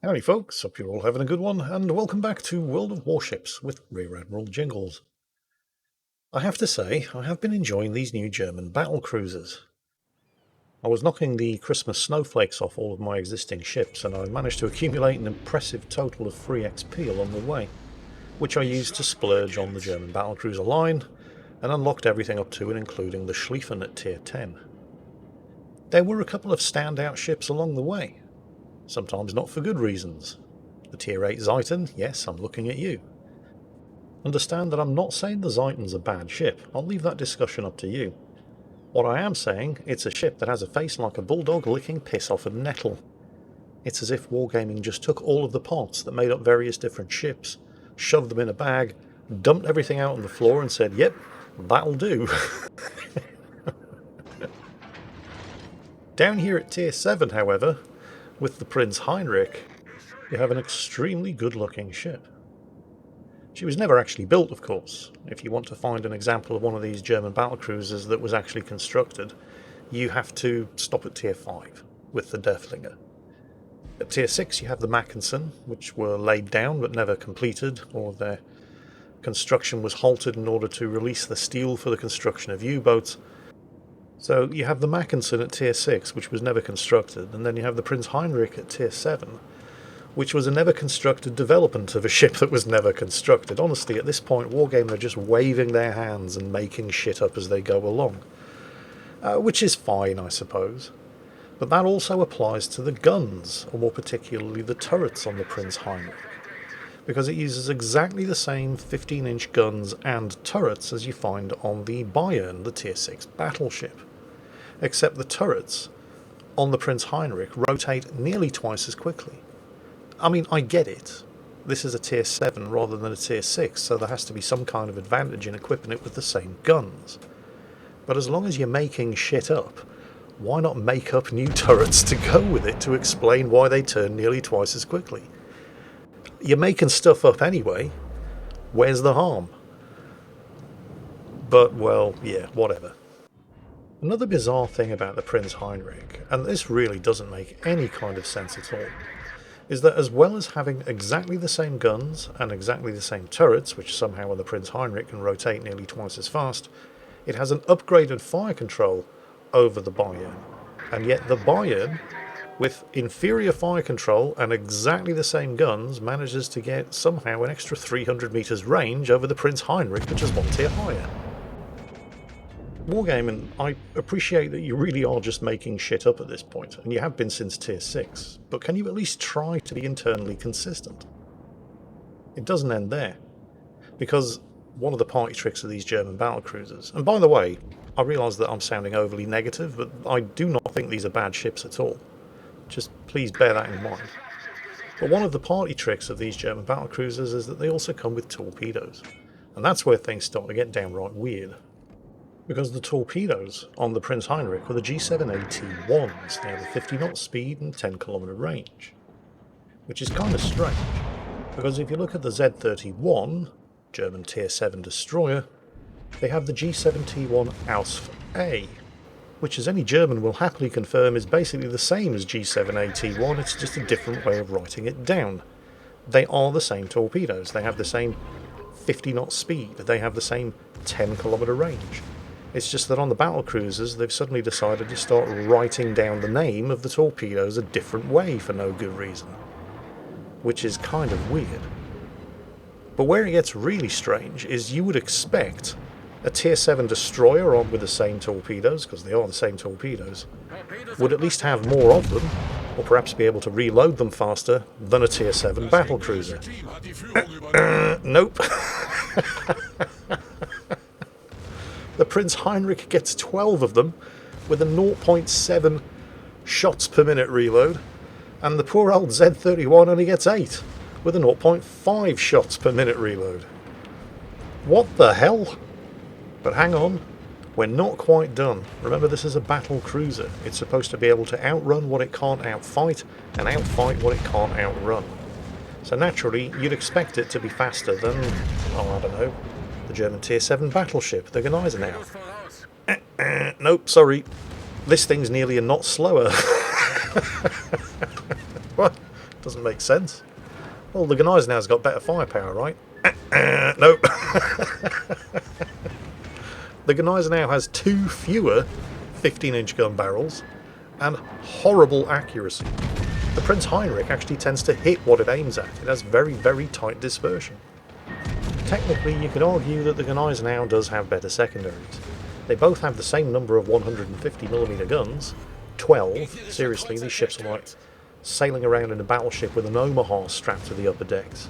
Howdy folks, hope you're all having a good one, and welcome back to World of Warships with Rear Admiral Jingles. I have to say, I have been enjoying these new German battlecruisers. I was knocking the Christmas snowflakes off all of my existing ships, and I managed to accumulate an impressive total of free XP along the way, which I used to splurge on the German battlecruiser line, and unlocked everything up to and including the Schlieffen at tier 10. There were a couple of standout ships along the way. Sometimes not for good reasons. The tier 8 Zeiton, yes, I'm looking at you. Understand that I'm not saying the Zeiton's a bad ship, I'll leave that discussion up to you. What I am saying, it's a ship that has a face like a bulldog licking piss off a nettle. It's as if Wargaming just took all of the parts that made up various different ships, shoved them in a bag, dumped everything out on the floor and said, yep, that'll do. Down here at tier 7, however, with the Prinz Heinrich, you have an extremely good-looking ship. She was never actually built, of course. If you want to find an example of one of these German battlecruisers that was actually constructed, you have to stop at tier 5 with the Derflinger. At tier 6 you have the Mackensen, which were laid down but never completed, or their construction was halted in order to release the steel for the construction of U-boats. So you have the Mackensen at tier 6, which was never constructed, and then you have the Prinz Heinrich at tier 7, which was a never constructed development of a ship that was never constructed. Honestly, at this point, Wargaming are just waving their hands and making shit up as they go along. Which is fine, I suppose. But that also applies to the guns, or more particularly the turrets on the Prinz Heinrich, because it uses exactly the same 15-inch guns and turrets as you find on the Bayern, the tier 6 battleship. Except the turrets on the Prinz Heinrich rotate nearly twice as quickly. I mean, I get it. This is a tier 7 rather than a tier 6, so there has to be some kind of advantage in equipping it with the same guns. But as long as you're making shit up, why not make up new turrets to go with it to explain why they turn nearly twice as quickly? You're making stuff up anyway. Where's the harm? But, well, yeah, whatever. Another bizarre thing about the Prinz Heinrich, and this really doesn't make any kind of sense at all, is that as well as having exactly the same guns and exactly the same turrets, which somehow on the Prinz Heinrich can rotate nearly twice as fast, it has an upgraded fire control over the Bayern. And yet the Bayern, with inferior fire control and exactly the same guns, manages to get somehow an extra 300 meters range over the Prinz Heinrich, which is one tier higher. Wargaming, I appreciate that you really are just making shit up at this point, and you have been since tier 6, but can you at least try to be internally consistent? It doesn't end there, because one of the party tricks of these German battlecruisers, and by the way, I realise that I'm sounding overly negative, but I do not think these are bad ships at all. Just please bear that in mind. But one of the party tricks of these German battlecruisers is that they also come with torpedoes, and that's where things start to get downright weird. Because the torpedoes on the Prinz Heinrich were the G7AT1s. They have a 50 knot speed and 10 kilometer range. Which is kind of strange, because if you look at the Z31, German tier 7 destroyer, they have the G7T1 Ausf A, which as any German will happily confirm is basically the same as G7AT1, it's just a different way of writing it down. They are the same torpedoes, they have the same 50 knot speed, they have the same 10 kilometer range. It's just that on the battlecruisers, they've suddenly decided to start writing down the name of the torpedoes a different way for no good reason. Which is kind of weird. But where it gets really strange is you would expect a tier 7 destroyer on with the same torpedoes, because they are the same torpedoes, would at least have more of them, or perhaps be able to reload them faster than a tier 7 battlecruiser. Nope. The Prinz Heinrich gets 12 of them with a 0.7 shots per minute reload, and the poor old Z31 only gets 8 with a 0.5 shots per minute reload. What the hell? But hang on, we're not quite done. Remember, this is a battle cruiser. It's supposed to be able to outrun what it can't outfight and outfight what it can't outrun. So naturally, you'd expect it to be faster than, oh, I don't know, the German tier 7 battleship, the Gneisenau. Nope, sorry. This thing's nearly a knot slower. What? Doesn't make sense. Well, the Gneisenau's got better firepower, right? Nope. The Gneisenau has 2 fewer 15-inch gun barrels and horrible accuracy. The Prince Heinrich actually tends to hit what it aims at. It has very, very tight dispersion. Technically, you could argue that the Gneisenau does have better secondaries. They both have the same number of 150mm guns, 12. Seriously, these ships are like sailing around in a battleship with an Omaha strapped to the upper decks.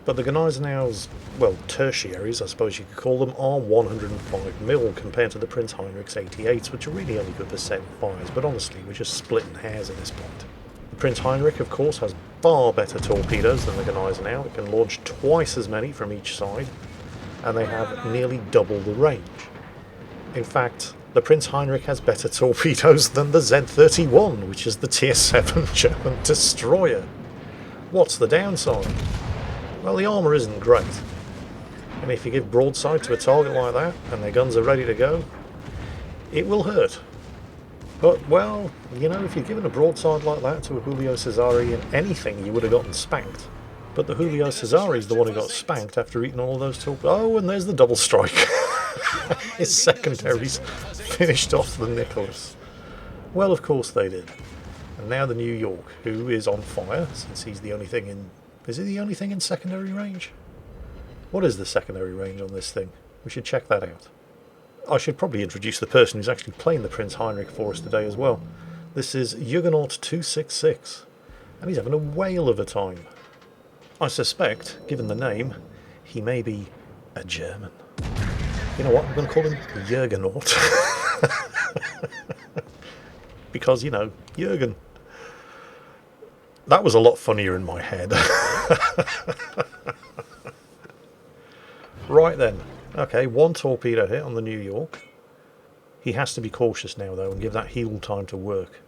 But the Gneisenau's, well, tertiaries, I suppose you could call them, are 105mm compared to the Prince Heinrich's 88s, which are really only good for setting fires, but honestly, we're just splitting hairs at this point. The Prince Heinrich, of course, has far better torpedoes than the Gneisenau. It can launch twice as many from each side, and they have nearly double the range. In fact, the Prince Heinrich has better torpedoes than the Z-31, which is the Tier 7 German destroyer. What's the downside? Well, the armour isn't great. And if you give broadside to a target like that, and their guns are ready to go, it will hurt. But, well, you know, if you're given a broadside like that to a Julio Cesare in anything, you would have gotten spanked. But the Julio Cesare's the one who got spanked after eating all those torpedoes. Oh, and there's the double strike. His secondaries finished off the Nicholas. Well, of course they did. And now the New York, who is on fire, since he's the only thing in... Is he the only thing in secondary range? What is the secondary range on this thing? We should check that out. I should probably introduce the person who's actually playing the Prince Heinrich for us today as well. This is Juggernaught 266, and he's having a whale of a time. I suspect, given the name, he may be a German. You know what, I'm going to call him Juggernaught. Because, you know, Jürgen. That was a lot funnier in my head. Right then. Okay, 1 torpedo hit on the New York. He has to be cautious now, though, and give that heel time to work.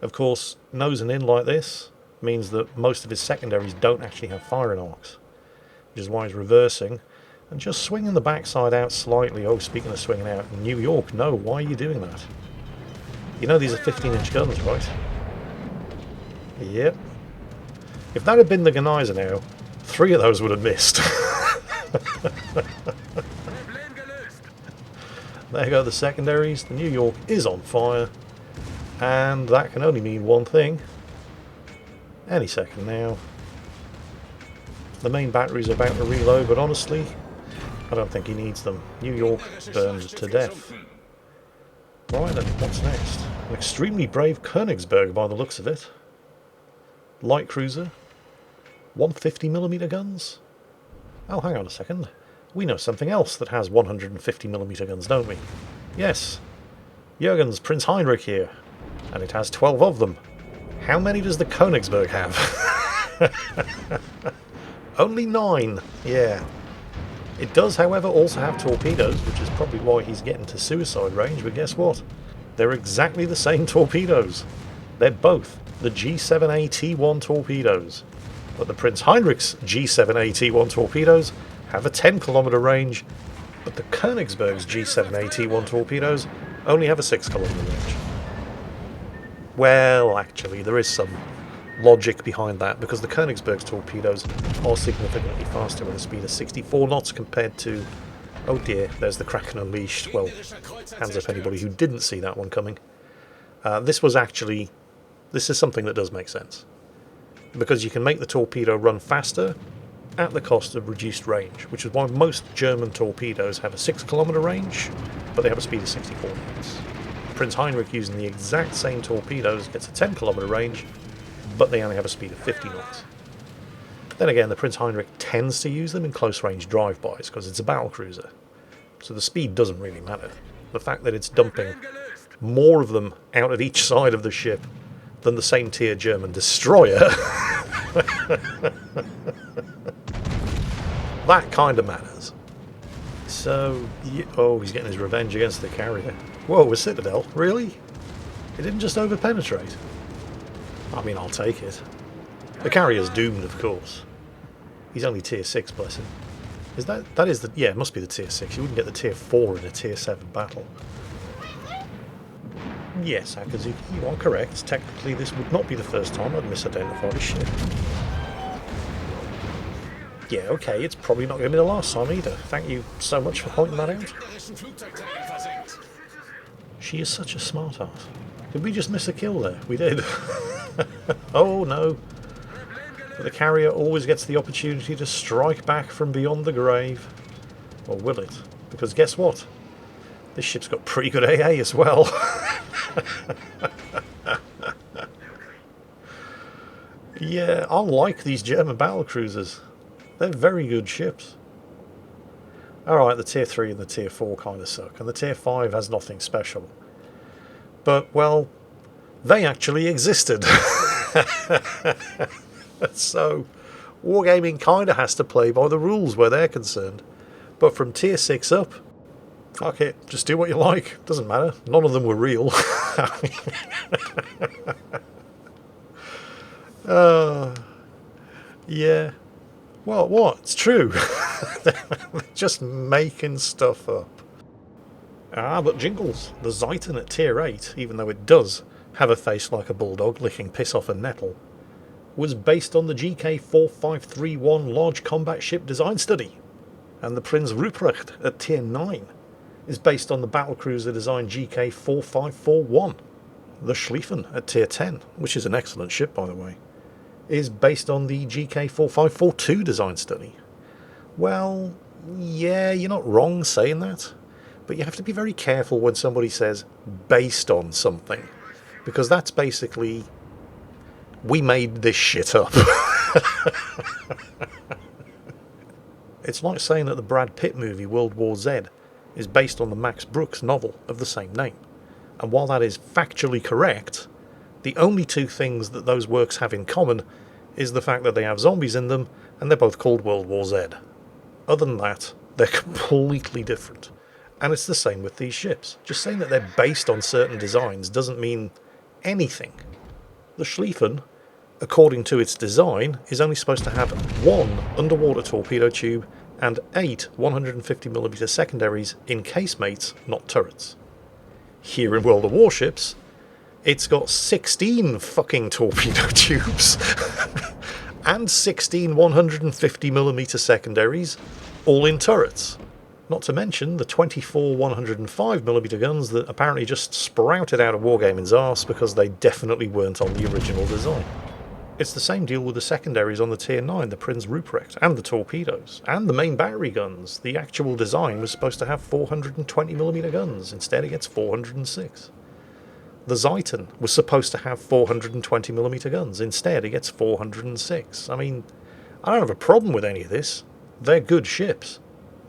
Of course, nosing in like this means that most of his secondaries don't actually have firing arcs, which is why he's reversing and just swinging the backside out slightly. Oh, speaking of swinging out, New York, no, why are you doing that? You know these are 15-inch guns, right? Yep. If that had been the Gneisenau, 3 of those would have missed. There go the secondaries. The New York is on fire, and that can only mean one thing. Any second now. The main battery's about to reload, but honestly, I don't think he needs them. New York burned to death. Right then, what's next? An extremely brave Königsberg by the looks of it. Light cruiser. 150mm guns? Oh, hang on a second. We know something else that has 150mm guns, don't we? Yes. Jürgen's Prince Heinrich here. And it has 12 of them. How many does the Königsberg have? Only 9. Yeah. It does, however, also have torpedoes, which is probably why he's getting to suicide range, but guess what? They're exactly the same torpedoes. They're both the G7AT1 torpedoes. But the Prince Heinrich's G7AT1 torpedoes have a 10km range, but the Königsberg's G7AT1 torpedoes only have a 6km range. Well, actually, there is some logic behind that, because the Königsberg's torpedoes are significantly faster with a speed of 64 knots compared to... Oh dear, there's the Kraken Unleashed. Well, hands up anybody who didn't see that one coming. This is something that does make sense, because you can make the torpedo run faster at the cost of reduced range, which is why most German torpedoes have a 6km range, but they have a speed of 64 knots. Prince Heinrich, using the exact same torpedoes, gets a 10km range, but they only have a speed of 50 knots. Then again, the Prince Heinrich tends to use them in close-range drive-bys because it's a battlecruiser, so the speed doesn't really matter. The fact that it's dumping more of them out at each side of the ship than the same tier German destroyer, that kind of matters. So, oh, he's getting his revenge against the carrier. Whoa, a Citadel? Really? It didn't just overpenetrate? I mean, I'll take it. The carrier's doomed, of course. He's only tier 6, bless him. Is that is the... Yeah, it must be the tier 6. You wouldn't get the tier 4 in a tier 7 battle. Yes, Akazuki, you are correct. Technically, this would not be the first time I'd misidentified a ship. Yeah, okay, it's probably not going to be the last time either. Thank you so much for pointing that out. She is such a smart ass. Did we just miss a kill there? We did. Oh no. But the carrier always gets the opportunity to strike back from beyond the grave. Or will it? Because guess what? This ship's got pretty good AA as well. Yeah, I like these German battlecruisers. They're very good ships. Alright, the tier 3 and the tier 4 kind of suck, and the tier 5 has nothing special. But, well, they actually existed. So, Wargaming kind of has to play by the rules where they're concerned. But from tier 6 up, fuck it, just do what you like. Doesn't matter. None of them were real. Yeah. Well, what? It's true. They're just making stuff up. Ah, but Jingles, the Zeiton at tier 8, even though it does have a face like a bulldog licking piss off a nettle, was based on the GK4531 Large Combat Ship Design Study. And the Prinz Ruprecht at tier 9 is based on the battlecruiser design GK4541. The Schlieffen at tier 10, which is an excellent ship by the way, is based on the GK4542 design study. Well, yeah, you're not wrong saying that, but you have to be very careful when somebody says based on something, because that's basically, we made this shit up. It's like saying that the Brad Pitt movie World War Z is based on the Max Brooks novel of the same name. And while that is factually correct, the only two things that those works have in common is the fact that they have zombies in them and they're both called World War Z. Other than that, they're completely different. And it's the same with these ships. Just saying that they're based on certain designs doesn't mean anything. The Schlieffen, according to its design, is only supposed to have one underwater torpedo tube and 8 150mm secondaries in casemates, not turrets. Here in World of Warships, it's got 16 fucking torpedo tubes and 16 150mm secondaries, all in turrets. Not to mention the 24 105mm guns that apparently just sprouted out of Wargaming's arse because they definitely weren't on the original design. It's the same deal with the secondaries on the tier 9, the Prinz Ruprecht, and the torpedoes, and the main battery guns. The actual design was supposed to have 420mm guns, instead it gets 406. The Zeiton was supposed to have 420mm guns, instead it gets 406. I mean, I don't have a problem with any of this. They're good ships.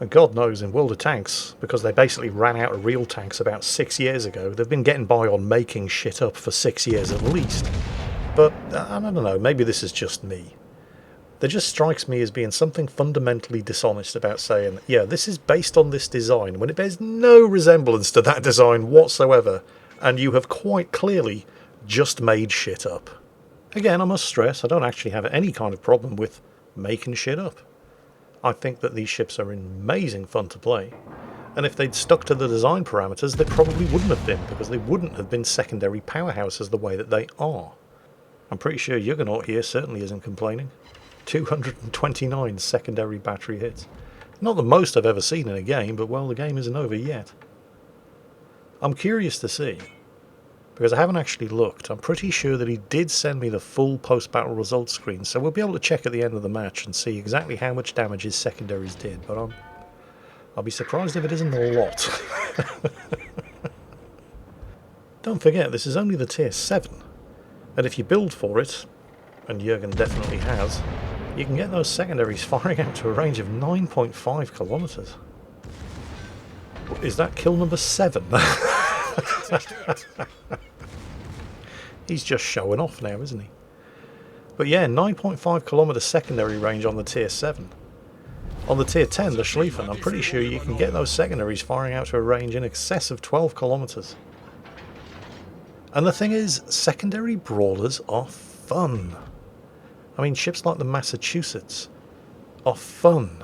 And God knows in World of Tanks, because they basically ran out of real tanks about 6 years ago, they've been getting by on making shit up for 6 years at least. But, I don't know, maybe this is just me. There just strikes me as being something fundamentally dishonest about saying, yeah, this is based on this design, when it bears no resemblance to that design whatsoever, and you have quite clearly just made shit up. Again, I must stress, I don't actually have any kind of problem with making shit up. I think that these ships are amazing fun to play, and if they'd stuck to the design parameters, they probably wouldn't have been, because they wouldn't have been secondary powerhouses the way that they are. I'm pretty sure Juggernaught here certainly isn't complaining. 229 secondary battery hits. Not the most I've ever seen in a game, but well, the game isn't over yet. I'm curious to see, because I haven't actually looked. I'm pretty sure that he did send me the full post-battle results screen, so we'll be able to check at the end of the match and see exactly how much damage his secondaries did, but I'll be surprised if it isn't a lot. Don't forget, this is only the tier 7. And if you build for it, and Jurgen definitely has, you can get those secondaries firing out to a range of 9.5 kilometers. Is that kill number 7? He's just showing off now, isn't he? But yeah, 9.5 kilometer secondary range on the tier 7. On the tier 10, the Schlieffen, I'm pretty sure you can get those secondaries firing out to a range in excess of 12 kilometers. And the thing is, secondary brawlers are fun. I mean, ships like the Massachusetts are fun.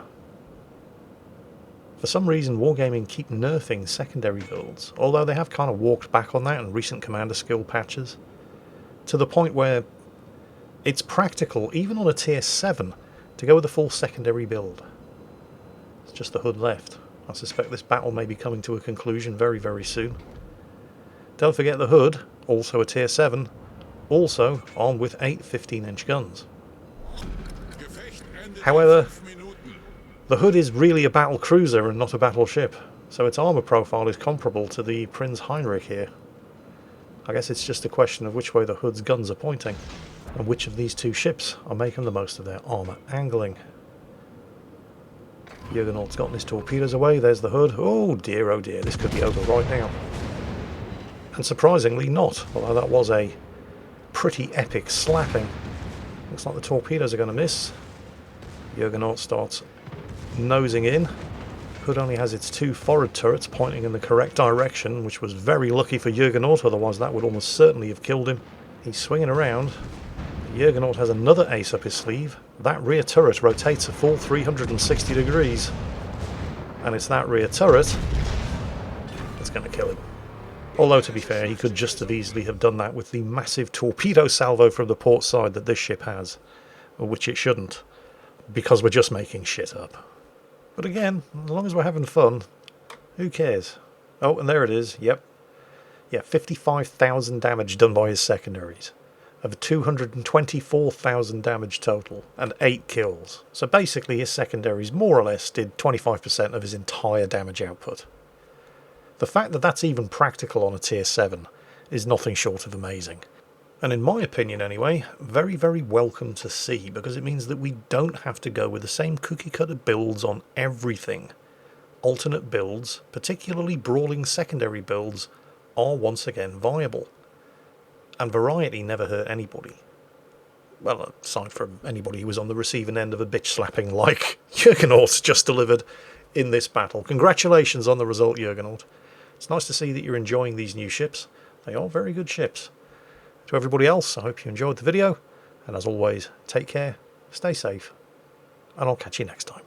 For some reason, Wargaming keep nerfing secondary builds, although they have kind of walked back on that in recent commander skill patches, to the point where it's practical, even on a tier 7, to go with a full secondary build. It's just the hood left. I suspect this battle may be coming to a conclusion very, very soon. Don't forget the hood, also a tier 7, also armed with 8 15-inch guns. However, the hood is really a battle cruiser and not a battleship, so its armour profile is comparable to the Prinz Heinrich here. I guess it's just a question of which way the hood's guns are pointing, and which of these two ships are making the most of their armour angling. Juggernauht's gotten his torpedoes away, there's the hood. Oh dear, this could be over right now. And surprisingly not, although that was a pretty epic slapping. Looks like the torpedoes are going to miss. Juggernaught starts nosing in. Hood only has its 2 forward turrets pointing in the correct direction, which was very lucky for Juggernaught, otherwise that would almost certainly have killed him. He's swinging around. Juggernaught has another ace up his sleeve. That rear turret rotates a full 360 degrees. And it's that rear turret that's going to kill him. Although, to be fair, he could just as easily have done that with the massive torpedo salvo from the port side that this ship has, which it shouldn't, because we're just making shit up. But again, as long as we're having fun, who cares? Oh, and there it is, yep. Yeah, 55,000 damage done by his secondaries, of 224,000 damage total, and 8 kills. So basically his secondaries more or less did 25% of his entire damage output. The fact that that's even practical on a tier 7 is nothing short of amazing. And in my opinion anyway, very, very welcome to see, because it means that we don't have to go with the same cookie-cutter builds on everything. Alternate builds, particularly brawling secondary builds, are once again viable. And variety never hurt anybody. Well, aside from anybody who was on the receiving end of a bitch slapping like Juggernaught just delivered in this battle. Congratulations on the result, Juggernaught. It's nice to see that you're enjoying these new ships. They are very good ships. To everybody else, I hope you enjoyed the video, and as always, take care, stay safe, and I'll catch you next time.